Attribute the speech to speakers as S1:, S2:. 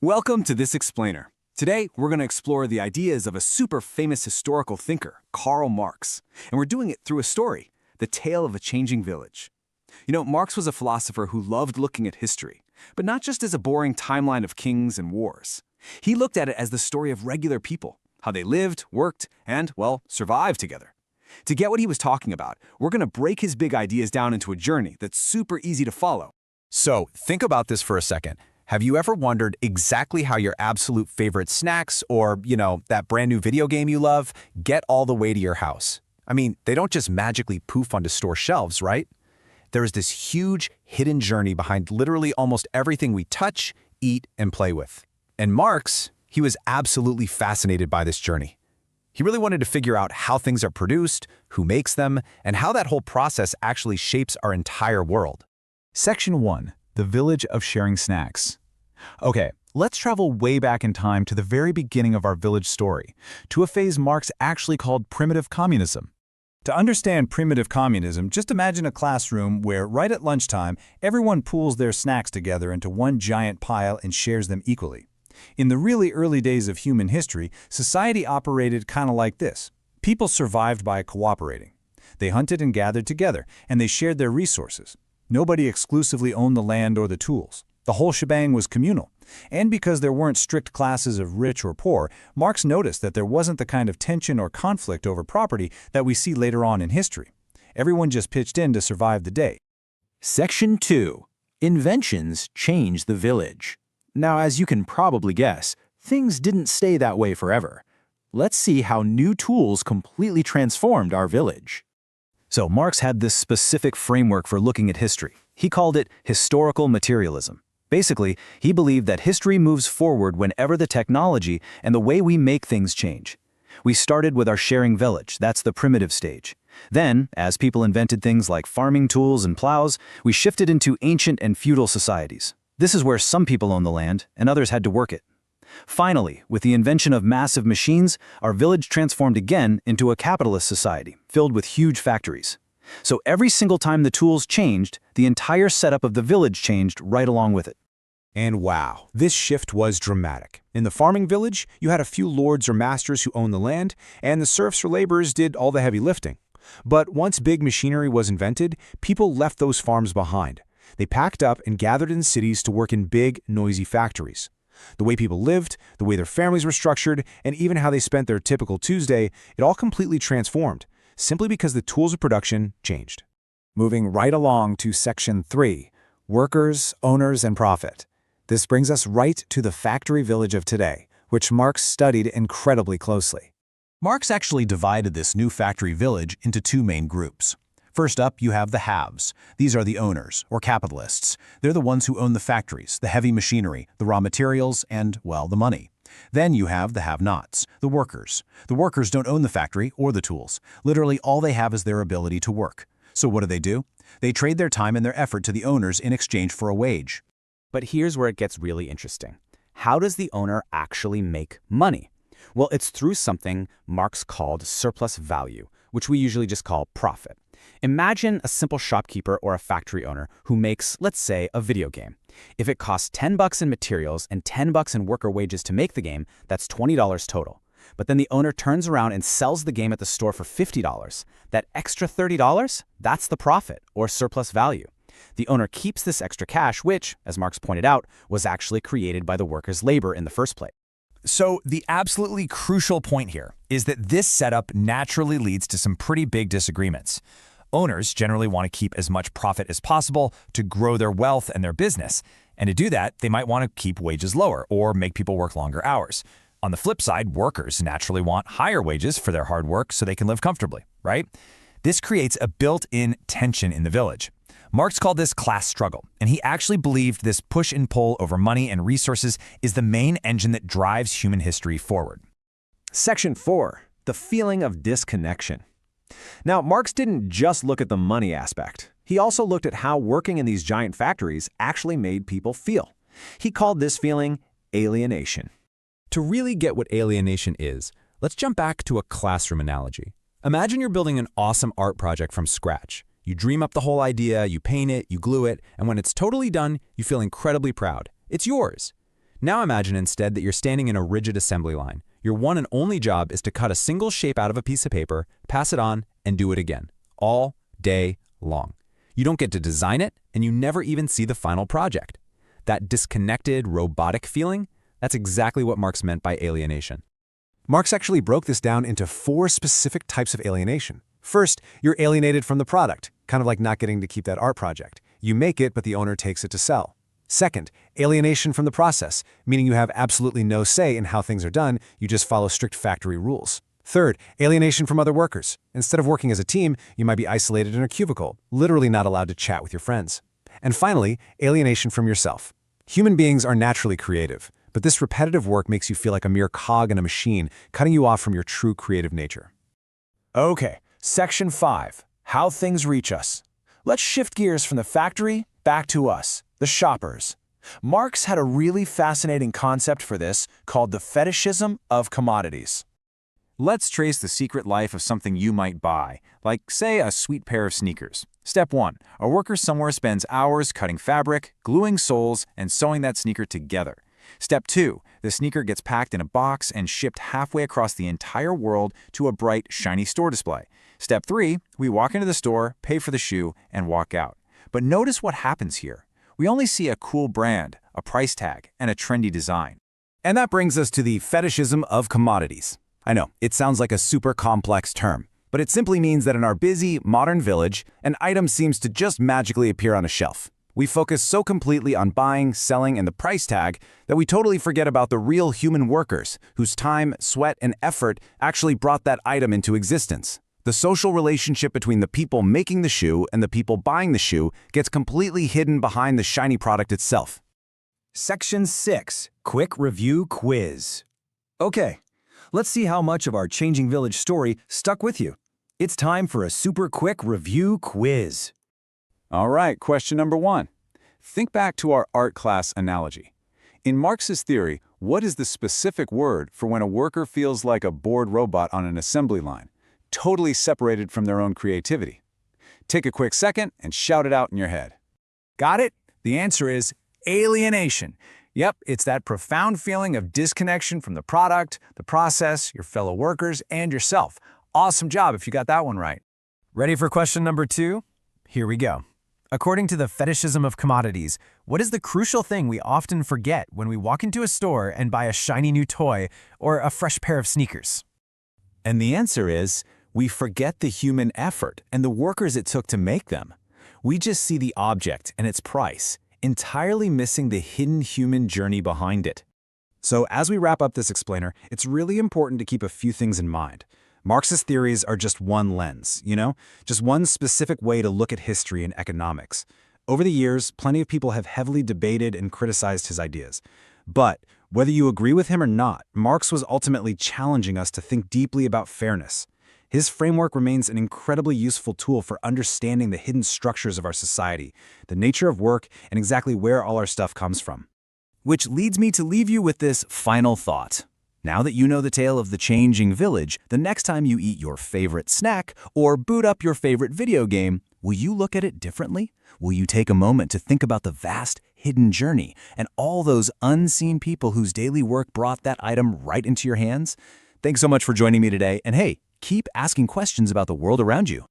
S1: Welcome to This Explainer. Today, we're going to explore the ideas of a super famous historical thinker, Karl Marx, and we're doing it through a story, The Tale of a Changing Village. Marx was a philosopher who loved looking at history, but not just as a boring timeline of kings and wars. He looked at it as the story of regular people, how they lived, worked, and, survived together. To get what he was talking about, we're going to break his big ideas down into a journey that's super easy to follow.
S2: So, think about this for a second. Have you ever wondered exactly how your absolute favorite snacks or, that brand new video game you love get all the way to your house? I mean, they don't just magically poof onto store shelves, right? There is this huge hidden journey behind literally almost everything we touch, eat, and play with. And Marx, he was absolutely fascinated by this journey. He really wanted to figure out how things are produced, who makes them, and how that whole process actually shapes our entire world.
S3: Section 1. The Village of Sharing Snacks. Okay, let's travel way back in time to the very beginning of our village story, to a phase Marx actually called primitive communism. To understand primitive communism, just imagine a classroom where, right at lunchtime, everyone pools their snacks together into one giant pile and shares them equally. In the really early days of human history, society operated kind of like this. People survived by cooperating. They hunted and gathered together, and they shared their resources. Nobody exclusively owned the land or the tools. The whole shebang was communal. And because there weren't strict classes of rich or poor, Marx noticed that there wasn't the kind of tension or conflict over property that we see later on in history. Everyone just pitched in to survive the day.
S4: Section 2. Inventions change the village. Now, as you can probably guess, things didn't stay that way forever. Let's see how new tools completely transformed our village.
S2: So Marx had this specific framework for looking at history. He called it historical materialism. Basically, he believed that history moves forward whenever the technology and the way we make things change. We started with our sharing village, that's the primitive stage. Then, as people invented things like farming tools and plows, we shifted into ancient and feudal societies. This is where some people owned the land and others had to work it. Finally, with the invention of massive machines, our village transformed again into a capitalist society, filled with huge factories. So every single time the tools changed, the entire setup of the village changed right along with it.
S5: And wow, this shift was dramatic. In the farming village, you had a few lords or masters who owned the land, and the serfs or laborers did all the heavy lifting. But once big machinery was invented, people left those farms behind. They packed up and gathered in cities to work in big, noisy factories. The way people lived, the way their families were structured, and even how they spent their typical Tuesday, it all completely transformed, simply because the tools of production changed.
S6: Moving right along to Section 3, Workers, Owners, and Profit. This brings us right to the factory village of today, which Marx studied incredibly closely.
S2: Marx actually divided this new factory village into two main groups. First up, you have the haves. These are the owners, or capitalists. They're the ones who own the factories, the heavy machinery, the raw materials, and, the money. Then you have the have-nots, the workers. The workers don't own the factory or the tools. Literally, all they have is their ability to work. So what do? They trade their time and their effort to the owners in exchange for a wage.
S7: But here's where it gets really interesting. How does the owner actually make money? Well, it's through something Marx called surplus value, which we usually just call profit. Imagine a simple shopkeeper or a factory owner who makes, let's say, a video game. If it costs $10 in materials and $10 in worker wages to make the game, that's $20 total. But then the owner turns around and sells the game at the store for $50. That extra $30, that's the profit, or surplus value. The owner keeps this extra cash, which, as Marx pointed out, was actually created by the workers' labor in the first place.
S2: So the absolutely crucial point here is that this setup naturally leads to some pretty big disagreements. Owners generally want to keep as much profit as possible to grow their wealth and their business. And to do that, they might want to keep wages lower or make people work longer hours. On the flip side, workers naturally want higher wages for their hard work so they can live comfortably, right? This creates a built-in tension in the village. Marx called this class struggle, and he actually believed this push and pull over money and resources is the main engine that drives human history forward.
S1: Section 4. The feeling of disconnection. Now, Marx didn't just look at the money aspect. He also looked at how working in these giant factories actually made people feel. He called this feeling alienation.
S5: To really get what alienation is, let's jump back to a classroom analogy. Imagine you're building an awesome art project from scratch. You dream up the whole idea, you paint it, you glue it, and when it's totally done, you feel incredibly proud. It's yours.
S3: Now imagine instead that you're standing in a rigid assembly line. Your one and only job is to cut a single shape out of a piece of paper, pass it on, and do it again, all day long. You don't get to design it, and you never even see the final project. That disconnected, robotic feeling, that's exactly what Marx meant by alienation.
S5: Marx actually broke this down into 4 specific types of alienation. First, you're alienated from the product, kind of like not getting to keep that art project. You make it, but the owner takes it to sell. Second, alienation from the process, meaning you have absolutely no say in how things are done, you just follow strict factory rules. Third, alienation from other workers. Instead of working as a team, you might be isolated in a cubicle, literally not allowed to chat with your friends. And finally, alienation from yourself. Human beings are naturally creative, but this repetitive work makes you feel like a mere cog in a machine, cutting you off from your true creative nature.
S4: Okay, Section 5, How Things Reach Us. Let's shift gears from the factory back to us, the shoppers. Marx had a really fascinating concept for this called the fetishism of commodities.
S1: Let's trace the secret life of something you might buy, like, say, a sweet pair of sneakers. Step 1. A worker somewhere spends hours cutting fabric, gluing soles, and sewing that sneaker together. Step 2. The sneaker gets packed in a box and shipped halfway across the entire world to a bright, shiny store display. Step 3. We walk into the store, pay for the shoe, and walk out. But notice what happens here. We only see a cool brand, a price tag, and a trendy design.
S2: And that brings us to the fetishism of commodities. I know, it sounds like a super complex term, but it simply means that in our busy, modern village, an item seems to just magically appear on a shelf. We focus so completely on buying, selling, and the price tag that we totally forget about the real human workers whose time, sweat, and effort actually brought that item into existence. The social relationship between the people making the shoe and the people buying the shoe gets completely hidden behind the shiny product itself.
S6: Section 6, Quick Review Quiz. Okay, let's see how much of our changing village story stuck with you. It's time for a super quick review quiz.
S3: All right, question number 1. Think back to our art class analogy. In Marx's theory, what is the specific word for when a worker feels like a bored robot on an assembly line, totally separated from their own creativity? Take a quick second and shout it out in your head.
S6: Got it? The answer is alienation. Yep, it's that profound feeling of disconnection from the product, the process, your fellow workers, and yourself. Awesome job if you got that one right. Ready for question number 2? Here we go. According to the Fetishism of Commodities, what is the crucial thing we often forget when we walk into a store and buy a shiny new toy or a fresh pair of sneakers?
S2: And the answer is, we forget the human effort and the workers it took to make them. We just see the object and its price, entirely missing the hidden human journey behind it.
S5: So as we wrap up this explainer, it's really important to keep a few things in mind. Marx's theories are just one lens, just one specific way to look at history and economics. Over the years, plenty of people have heavily debated and criticized his ideas. But whether you agree with him or not, Marx was ultimately challenging us to think deeply about fairness. His framework remains an incredibly useful tool for understanding the hidden structures of our society, the nature of work, and exactly where all our stuff comes from.
S2: Which leads me to leave you with this final thought. Now that you know the tale of the changing village, the next time you eat your favorite snack or boot up your favorite video game, will you look at it differently? Will you take a moment to think about the vast, hidden journey and all those unseen people whose daily work brought that item right into your hands? Thanks so much for joining me today, and hey, keep asking questions about the world around you.